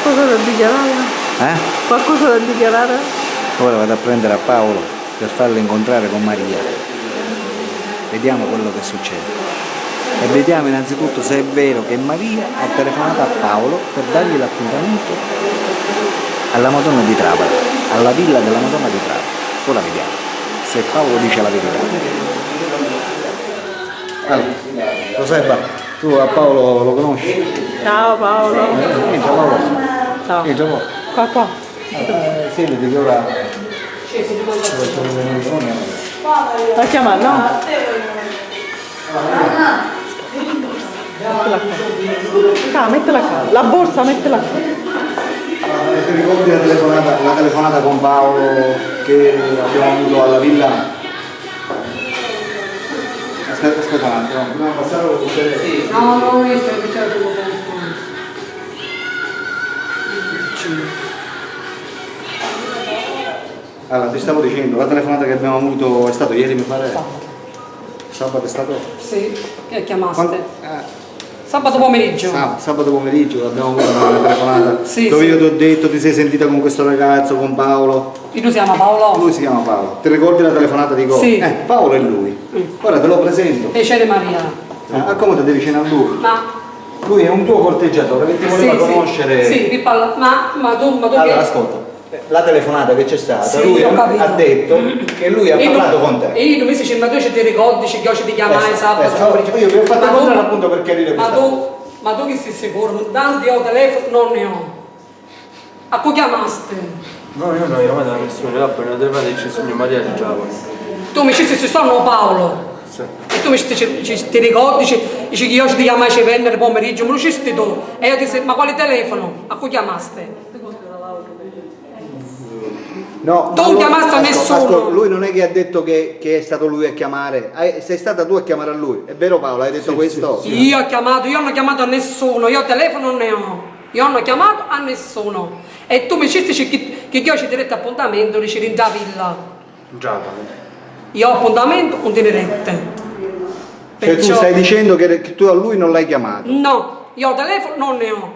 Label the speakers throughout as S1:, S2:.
S1: Qualcosa da dichiarare? Qualcosa da dichiarare?
S2: Ora vado a prendere a Paolo per farlo incontrare con Maria. Vediamo quello che succede. E vediamo innanzitutto se è vero che Maria ha telefonato a Paolo per dargli l'appuntamento alla Madonna di Trapani, alla villa della Madonna di Trapani. Ora vediamo se Paolo dice la verità. Allora, lo sai tu a Paolo lo conosci?
S1: Ciao Paolo.
S2: Entra Paolo.
S1: Ciao.
S2: Entra Paolo.
S1: Qua.
S2: Sentiti che ora...
S1: La chiama, no? Mettila qua. La borsa, mettila qua.
S2: Ti ricordi la telefonata con Paolo che abbiamo avuto alla villa? Aspetta un attimo, dobbiamo passare con il telefono.
S3: No, io sto facendo il telefono.
S2: Allora, ti stavo dicendo, la telefonata che abbiamo avuto è stato ieri, mi pare? Sabato è stato?
S3: Sì, che chiamaste? Sabato pomeriggio.
S2: Sabato pomeriggio abbiamo avuto una telefonata
S3: Sì,
S2: dove
S3: sì.
S2: io ti ho detto ti sei sentita con questo ragazzo, con Paolo.
S3: E lui si chiama Paolo?
S2: Lui si chiama Paolo. Ti ricordi la telefonata di cosa?
S3: Sì.
S2: Paolo è lui. Ora te lo presento.
S3: Piacere Maria.
S2: Accomodati vicino a lui.
S3: Ma...
S2: Lui è un tuo corteggiatore che ti voleva conoscere.
S3: Sì, vi parla. Ma tu
S2: Allora,
S3: che...
S2: ascolta, la telefonata che c'è stata,
S3: Sì,
S2: lui
S3: ho capito.
S2: ha detto che lui ha parlato con te.
S3: E io mi dice, ma tu ci ti ricordi che io ci ti chiamai sabato pomeriggio?
S2: Io vi ho fatto
S3: Ma
S2: incontrare
S3: tu-
S2: appunto per chiarire questa cosa.
S3: Ma tu che sei sicuro? Tanti ho telefono, non ne ho. A cui chiamaste?
S4: No, io non ho chiamato nessuno, là per una telefonata dice signor Maria di Giacomo.
S3: Tu mi dici se sono Paolo.
S4: Sì.
S3: E tu mi ti ricordi dici che io ci ti chiamai ci venne pomeriggio, ma lo ci tu. E io ti dico, ma quale telefono? A cui chiamaste?
S2: No,
S3: Tu
S2: ma
S3: non chiamaste a nessuno.
S2: ascolta, lui non è che ha detto che è stato lui a chiamare, sei stata tu a chiamare a lui, è vero Paolo, hai detto questo?
S3: Io non ho chiamato a nessuno, io telefono non ne ho. Io non ho chiamato a nessuno. E tu mi dici che io ci diretto appuntamento, dici in da villa.
S4: Giacomo.
S3: Io ho appuntamento un dirette.
S2: Cioè tu stai dicendo che tu a lui non l'hai chiamato?
S3: No, io telefono non ne ho.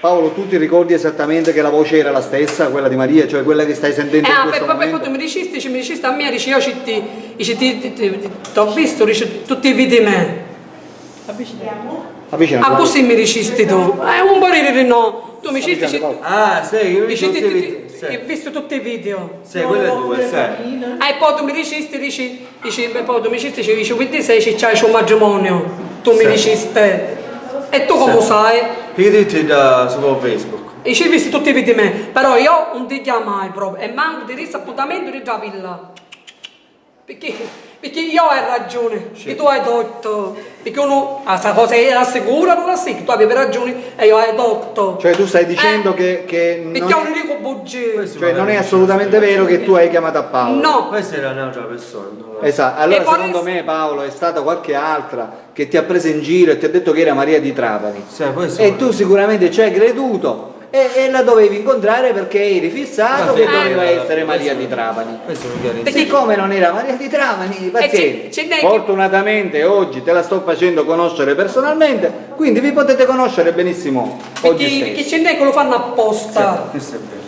S2: Paolo, tu ti ricordi esattamente che la voce era la stessa, quella di Maria, cioè quella che stai sentendo in questo
S3: Poi
S2: momento?
S3: quando mi dicesti a me, dici io ti ho visto, dici tutti i video di me.
S2: Avvicinati.
S3: Ah, così mi dicesti tu. Un parere no. Tu mi dicesti
S4: Ah, sei, io
S3: dici
S4: ho
S3: ho visto tutti i video.
S4: sei, quello è due, sei.
S3: E poi tu mi dicesti, poi tu mi dici, quindi c'hai un matrimonio. Tu mi dicesti. E tu come sai?
S4: Che dici da su Facebook?
S3: E ci hai visto tutti i video di me, però io non ti chiamai proprio e manco di questo appuntamento di già villa. Perché io ho ragione, che tu hai detto, perché uno, questa cosa era sicura, non la sì, tu avevi ragione e io hai detto.
S2: Cioè tu stai dicendo che
S3: perché
S2: non
S3: io
S2: è,
S3: non dico bugie.
S2: cioè non è assolutamente vero che tu hai chiamato a Paolo?
S3: No,
S4: Questa era un'altra persona.
S2: Esatto, allora
S3: E poi
S2: secondo me Paolo è stata qualche altra che ti ha preso in giro e ti ha detto che era Maria di Trapani.
S4: Sì, poi
S2: E tu sicuramente ci hai creduto e la dovevi incontrare perché eri fissato che doveva essere Maria di Trapani.
S4: Questo mi chiede.
S2: E siccome non era Maria di Trapani, pazienza.
S3: c'è
S2: Fortunatamente oggi te la sto facendo conoscere personalmente, quindi vi potete conoscere benissimo oggi
S3: perché
S2: stesso.
S3: c'è ne che lo fanno apposta.
S4: Questo è vero.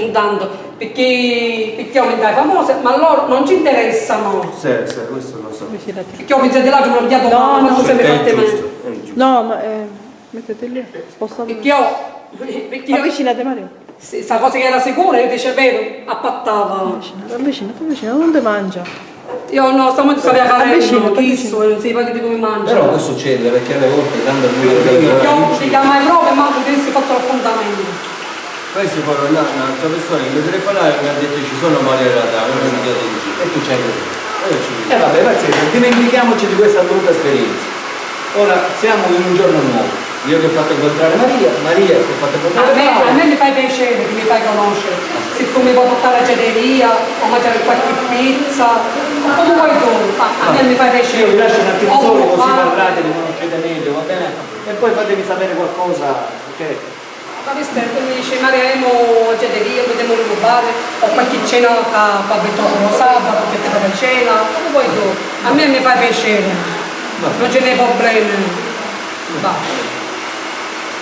S3: Intanto, perché io mi dai famose, ma loro non ci interessano.
S4: Sì, questo lo so.
S3: Perché io penso di là che mi ho dato
S1: No,
S3: quanto se mi
S4: È
S3: fate me.
S4: giusto, è giusto.
S1: No, ma mettete lì, spostate.
S3: Perché io
S1: Avvicinate Mario.
S3: questa cosa che era sicura, io dicevo vero, appattava.
S1: Avvicina, non ti mangia.
S3: Io no, stamattina stavo a
S1: Avvicina,
S3: Carello,
S1: avvicina.
S3: chissà, non si fa che come mangia.
S2: Però può succedere perché alle volte tanto
S3: Io ti chiamai proprio e manco che si fatto l'appuntamento.
S4: Questo poi un'altra persona che mi telefonava e mi ha detto ci sono Maria Radà, non mi chiede in giro.
S2: e tu c'hai creduto.
S4: E io ci
S2: E vabbè, pazienza, dimentichiamoci di questa brutta esperienza. Ora siamo in un giorno nuovo. Io ti ho fatto incontrare Maria ti ho fatto incontrare
S3: A
S2: Paolo.
S3: me mi fai piacere che mi fai conoscere. Se tu mi puoi portare a gelateria o mangiare qualche pizza, come vuoi tu, a me mi fai piacere.
S2: Io vi lascio un attimo
S3: O
S2: solo così
S3: papà.
S2: parlate, vi conoscete meglio, va bene? E poi fatemi sapere qualcosa, ok?
S3: Ma questo mi dice Mariamo a gelateria, vediamo un rubare, o qualche cena che abito lo sabato, che ti fai cena, come vuoi tu. A me mi fai piacere, non ce n'è problemi. Va.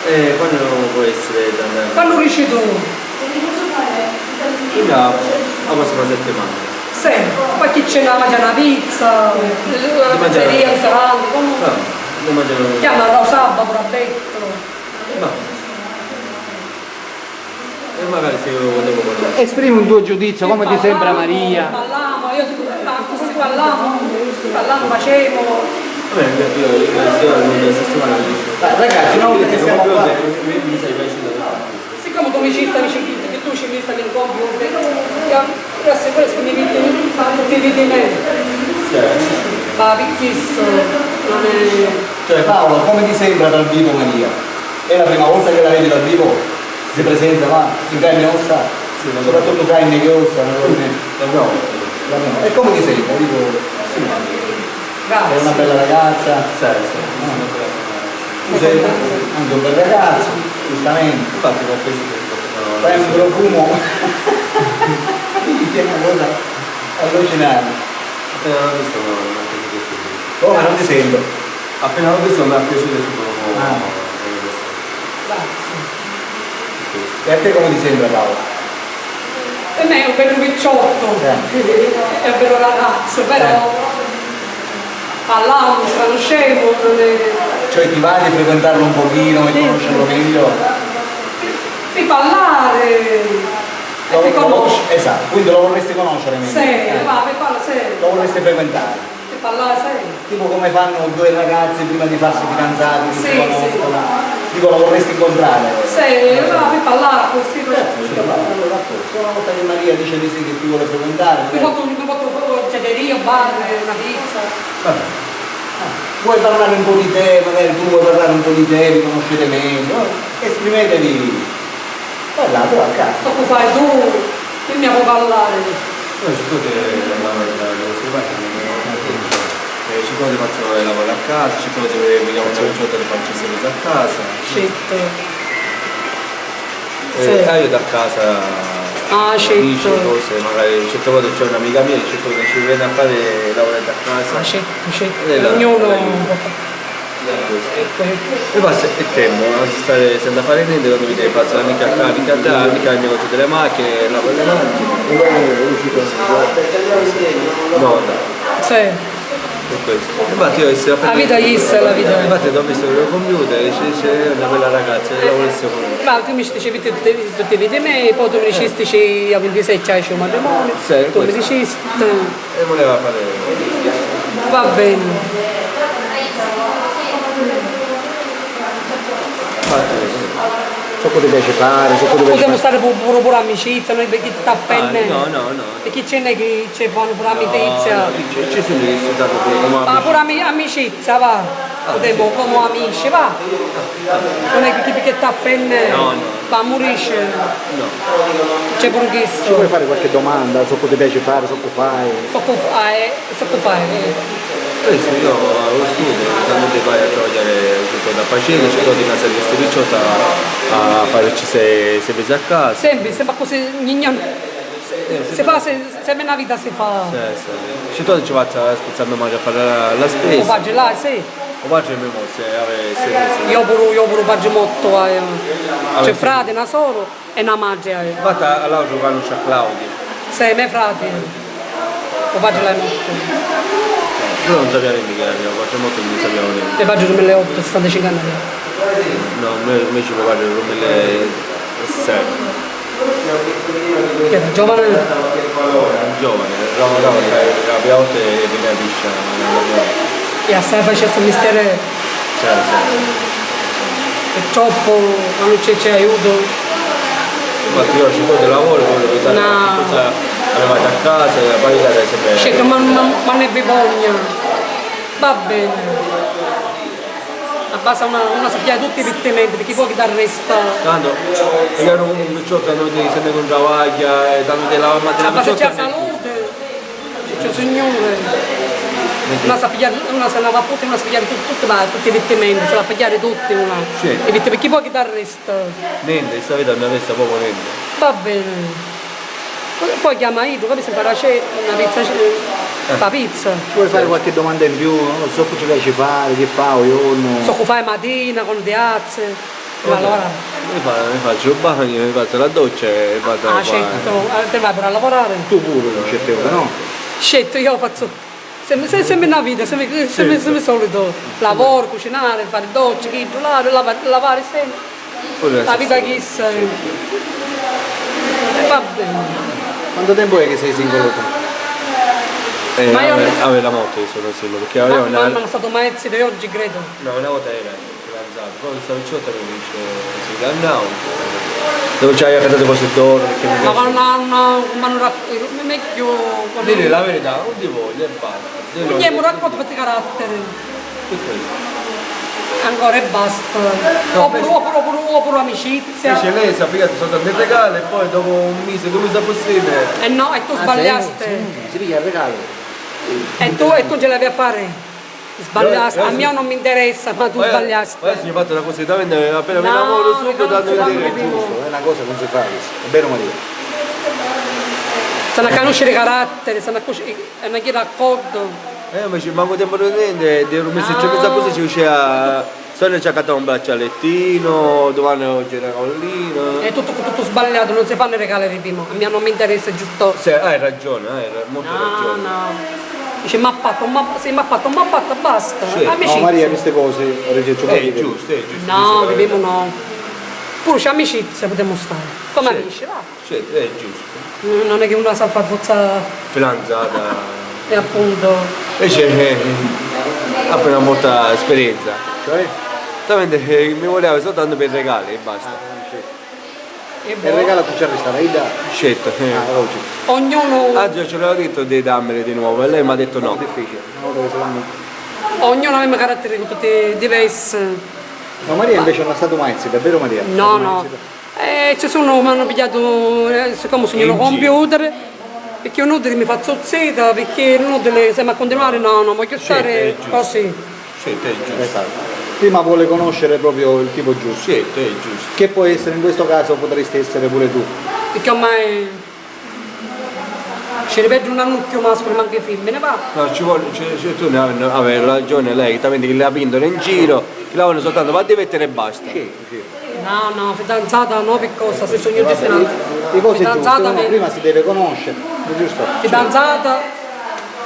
S4: Quando può essere da andare?
S3: Quando riesci tu?
S4: Quindi la prossima settimana.
S3: Sì, poi chi ce l'ha mangia una pizza, la pizzeria, il ristorante, comunque.
S4: Non mangiano.
S3: Chiama lo sabato, l'ha detto.
S4: No. E magari se io volevo parlare.
S2: Esprimi un tuo giudizio, come ti sembra Maria?
S3: Parliamo, io così parliamo, facevo.
S4: Vabbè, io la settimana
S2: Ragazzi, una volta che siamo qua,
S4: mi sei piaciuto.
S3: Siccome come ci stavi che tu ci vista nel computer, io assicuro che mi vedi me. Ma picchissimo, non è...
S2: cioè Paolo, come ti sembra dal vivo Maria? È la prima volta che la vedi dal vivo? Si presenta, va, in carne e ossa, soprattutto carne e ossa,
S4: No.
S2: e come ti sembra? Dico, sì, è una bella ragazza, tu sei anche un bel ragazzo, giustamente,
S4: Infatti non penso che
S2: fai un profumo, è una cosa allucinante.
S4: appena l'ho visto non mi è piaciuto.
S2: Come non ti sembra?
S4: Appena l'ho visto mi è piaciuto subito.
S2: E a te come ti sembra Paolo?
S3: Per me è un bello picciotto, è un bello ragazzo, però parliamo, si conoscevo, non è...
S2: Cioè ti va di frequentarlo un pochino e conoscerlo meglio?
S3: Di parlare,
S2: Lo
S3: e ti conosci.
S2: Esatto, quindi lo vorresti conoscere meglio?
S3: Sì, va, mi parla serio,
S2: Lo vorresti frequentare?
S3: di parlare serio.
S2: Tipo come fanno due ragazzi prima di farsi fidanzati, che
S3: Sì,
S2: si conoscono? Tipo lo vorresti incontrare?
S3: Sì, va, mi parlare così.
S2: Allora, una volta che Maria dice di sì che ti vuole frequentare,
S3: Mi porto gelateria, bar, una pizza.
S2: vabbè. Vuoi parlare un po' di te, magari tu vuoi parlare un po' di te, vi conoscete meglio, esprimetevi, parlate a casa.
S3: So cosa fai tu, io mi può parlare.
S4: Poi ci sono ci sono di fare lavoro a casa, ci sono di vediamo una giornata di farci servizio a casa.
S3: Scetto.
S4: Io da casa amici,
S3: Scetto.
S4: cose, magari certe volte c'è un'amica mia, certe volte ci viene a fare lavoro a casa.
S3: Scetto. Ognuno
S4: E passa il tempo, non si sta senza fare niente, quando mi devi passare mica a mica a dare, mica al negozio delle macchine, lavoro le macchine. No,
S3: Sì.
S4: per questo. Infatti io essere
S3: La vita è la vita.
S4: Infatti ho visto il computer e c'è una bella ragazza che lavoresse con me.
S3: Ma tu mi dicevi tutti vedi me, poi tu mi dicesti a 26 c'hai un matrimonio,
S4: Sì,
S3: tu mi
S4: questo.
S3: dicesti,
S4: E voleva fare.
S3: va bene.
S4: Infatti,
S2: So cosa ti piace fare, so cosa ti piace
S3: Possiamo
S2: fare.
S3: stare pure amicizia, noi perché ti appenne.
S4: no.
S3: Perché ce n'è che c'è fanno pure amicizia.
S4: Ci sono che studiato pure come
S3: Ma
S4: amici.
S3: pure amicizia va, potremmo come amici va. Non è perché ti appenne,
S4: No.
S3: va a morisce.
S4: No.
S3: C'è pure
S2: Ci
S3: questo.
S2: vuoi fare qualche domanda, so cosa ti piace fare, so cosa fai.
S3: So che fai.
S4: Questo io lo studio, quando ti vai a togliere tutto da paziente, ci togli una serie di queste picciotte a farci se vedi a casa.
S3: Sempre così, se fa, se una vita si fa.
S4: Ci togli ci faccio spezzando a fare la
S3: Lo
S4: spesa.
S3: faccio là, sì.
S4: O faccio il mio se avesse
S3: Io pure faccio molto. C'è frate, una solo e una madre.
S4: Vata all'altro quando c'è Claudio.
S3: Sei me frati. Lo faccio là molto.
S4: Noi non sappiamo mica, faccio molto non sappiamo niente.
S3: Le faccio 2008, 65 anni.
S4: No, noi ci faccio il 2006.
S3: Che era giovane?
S4: Giovane, lavoravo la prima volta e veniva piscia.
S3: E assai faceva questo mestiere. Purtroppo quando c'è aiuto.
S4: Infatti io ci del lavoro, volevo evitare
S3: No.
S4: cosa arrivate a casa, la parità è sempre.
S3: Certo, ma ne bisogna. Va bene. Basta una sappiare tutti i vittimenti, perché poi chi t'arresta.
S4: Tanto, io ero un picciotto, non ti sente con travaglia, tanto ti lava mattina
S3: Ma se c'è
S4: picciotto.
S3: salute, c'è signore. Una sa pigliare, una se la va tutti, una sa pigliare tutti i vittimenti, se la pigliare tutti una.
S4: Sì.
S3: E perché poi chi t'arresta?
S4: Niente, questa vita non avesse proprio niente.
S3: Va bene. Poi chiama Ido, capisci, farà una pizza, la pizza.
S2: Vuoi fare qualche domanda in più? Non so cosa ci piace fare, che fa o io no.
S3: So che fai mattina con le piazze. Va a lavorare.
S4: Mi faccio il bagno, mi faccio la doccia e vado a
S3: Ah, certo, te vai per a lavorare.
S2: Tu pure non c'è tempo, no?
S3: Scelto, io faccio sempre una vita, sempre solito. Lavoro, cucinare, fare docce, lavare sempre.
S4: Pure
S3: La vita che sei. Va bene.
S2: Quanto tempo è che sei singolo tu?
S3: Ma io-
S4: avere la moto io sono singolo, perché
S3: Ma
S4: avevo
S3: non è stato mai di oggi, credo.
S4: no, una volta era fidanzato, poi questa picciotta mi dice si dannavo, dove c'hai accattato cose d'oro, perché mi
S3: Ma
S4: piace.
S3: quando racconto, meglio.
S4: Dire la verità, non ti voglio e basta. Dillo-
S3: Andiamo racconto per carattere.
S4: che questo.
S3: Ancora e basta. Oppure amicizia.
S4: Invece lei si è applicata soltanto il regalo e poi dopo un mese, 2 mesi possibile.
S3: E no, e tu sbagliaste.
S2: Si piglia il regalo.
S3: E tu ce l'avevi a fare. Sbagliaste. A me non mi interessa, ma tu sbagliaste.
S4: Poi si è fatto una cosa di appena mi
S3: No,
S4: lavoro subito
S3: non
S4: danno
S3: si fa
S4: il dire
S3: così.
S4: giusto.
S2: È una cosa che non si fa questo. È vero Maria?
S3: Sanno conoscere i caratteri, sanno conoscere chi d'accordo.
S4: Invece manco tempo di niente, di un mese e mezza così ci usciva. Sono ci ha accattato un braccialettino, domani oggi era collino.
S3: È tutto sbagliato, non si fanno i regali di primo. A me non mi interessa, è giusto.
S4: Sì, hai ragione, hai molto
S3: No,
S4: ragione.
S3: no. Dice mappato, basta.
S4: Sì.
S3: Amicizia.
S2: No Maria, queste cose ricevo
S4: È giusto, è giusto.
S3: No,
S4: dice la
S3: dobbiamo no. Pure c'è amicizia, potremmo stare. Come
S4: Sì.
S3: amici, va.
S4: verità. Sì, è giusto.
S3: Non è che uno sa far forzare
S4: Fidanzata.
S3: e appunto.
S4: Invece ha appena molta esperienza.
S2: Cioè?
S4: Esattamente mi voleva soltanto per regali e basta.
S3: E
S2: Il regalo tu ci arresta, l'hai dato?
S4: Scelto.
S2: Ah, logico.
S3: ognuno,
S4: Oggi ce l'avevo detto di darmele di nuovo e lei mi ha detto no.
S2: Difficile. Una volta che se l'hanno-
S3: ognuno aveva carattere tutti diversi.
S2: No, Maria invece non è stato mai zitto, è vero Maria?
S3: No, no. Ci sono, mi hanno pigliato, siccome sono un computer, perché un utile mi fa zozzeta, perché un utile se mi a continuare no, voglio stare
S4: è giusto.
S3: così.
S4: Scelto, è giusto.
S2: Esatto. Prima vuole conoscere proprio il tipo giusto.
S4: Scelto, è giusto.
S2: Che può essere in questo caso potresti essere pure tu.
S3: Perché ormai ci ripete un annucchio maschio, ma anche femmine, va.
S4: No, ci vuole, tu ne avevi ragione lei, che la pindono in giro, che la vogliono soltanto va a divertere e basta.
S2: Sì.
S3: No, fidanzata no, per cosa, se sono io di
S2: Le cose giuste,
S3: fidanzata,
S2: uno prima si deve conoscere, è giusto?
S3: fidanzata,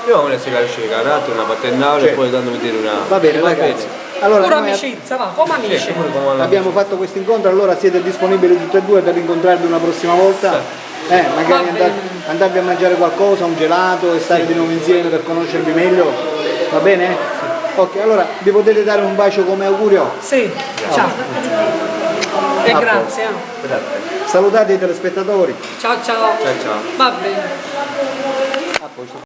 S4: Io voglio si capisce il carattere, una paternale
S2: Sì.
S4: e poi dandomi dire una.
S2: Va bene ragazzi. Allora,
S3: pure
S2: noi
S3: amicizia, va, come amici.
S4: Pure come una-
S2: abbiamo fatto questo incontro, allora siete disponibili tutti e due per incontrarvi una prossima volta? Magari
S3: Va bene.
S2: andarvi a mangiare qualcosa, un gelato e stare di nuovo insieme per conoscervi meglio? Va bene? Ok, allora vi potete dare un bacio come augurio?
S3: Sì, ciao. E grazie.
S2: Salutate i telespettatori.
S3: Ciao.
S4: Ciao ciao.
S3: Va bene.
S2: A posto.